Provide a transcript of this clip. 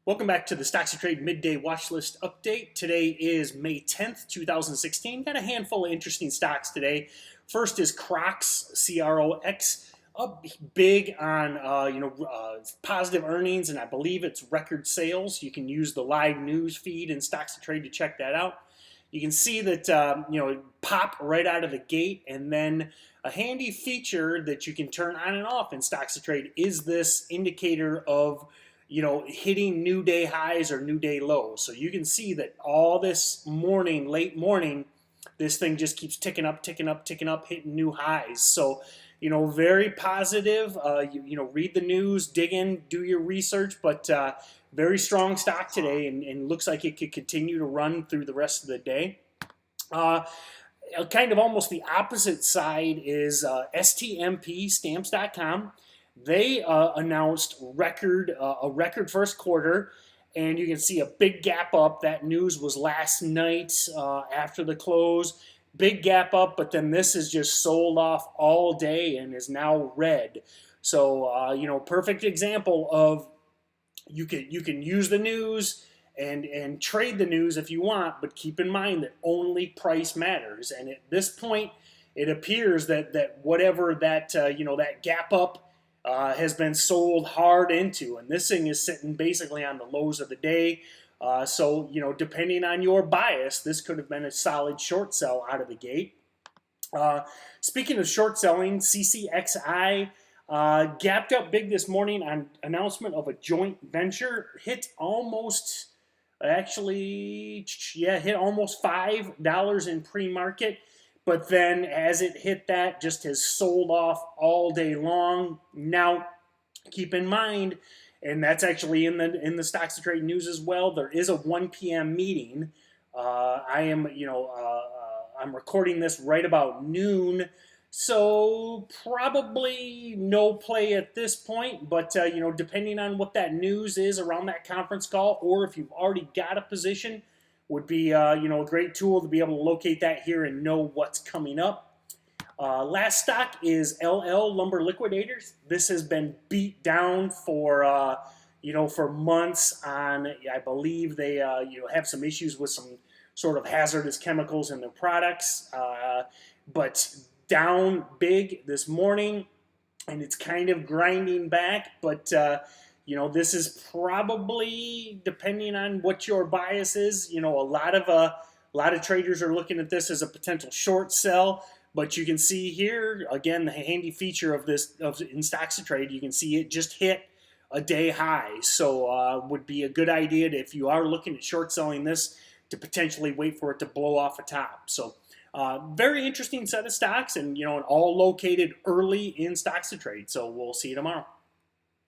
Welcome back to the Stocks to Trade Midday Watch List Update. Today is May 10th, 2016. Got a handful of interesting stocks today. First is CROX, C-R-O-X, up big on positive earnings, and I believe it's record sales. You can use the live news feed in Stocks to Trade to check that out. You can see that pop right out of the gate, and then a handy feature that you can turn on and off in Stocks to Trade is this indicator of hitting new day highs or new day lows. So you can see that all this morning, late morning, this thing just keeps ticking up, hitting new highs. So, very positive. Read the news, dig in, do your research, but very strong stock today, and looks like it could continue to run through the rest of the day. Kind of almost the opposite side is STMP, stamps.com. They announced a record first quarter, and you can see a big gap up. That news was last night after the close. Big gap up, but then this is just sold off all day and is now red. So, perfect example of you can use the news and trade the news if you want, but keep in mind that only price matters. And at this point, it appears that whatever that that gap up has been sold hard into, and this thing is sitting basically on the lows of the day. So, depending on your bias, this could have been a solid short sell out of the gate. Speaking of short selling, CCXI gapped up big this morning on announcement of a joint venture. Hit almost $5 in pre-market. But then as it hit that, just has sold off all day long. Now, keep in mind, and that's actually in the Stocks to Trade news as well, there is a 1 p.m. meeting. I'm recording this right about noon, so probably no play at this point. But depending on what that news is around that conference call, or if you've already got a position, would be a great tool to be able to locate that here and know what's coming up. Last stock is LL Lumber Liquidators. This has been beat down for months on. I believe they have some issues with some sort of hazardous chemicals in their products, but down big this morning, and it's kind of grinding back, but. This is probably, depending on what your bias is, a lot of traders are looking at this as a potential short sell. But you can see here again the handy feature of this in Stocks to Trade. You can see it just hit a day high, so would be a good idea if you are looking at short selling this to potentially wait for it to blow off a top. So very interesting set of stocks, and all located early in Stocks to Trade. So we'll see you tomorrow.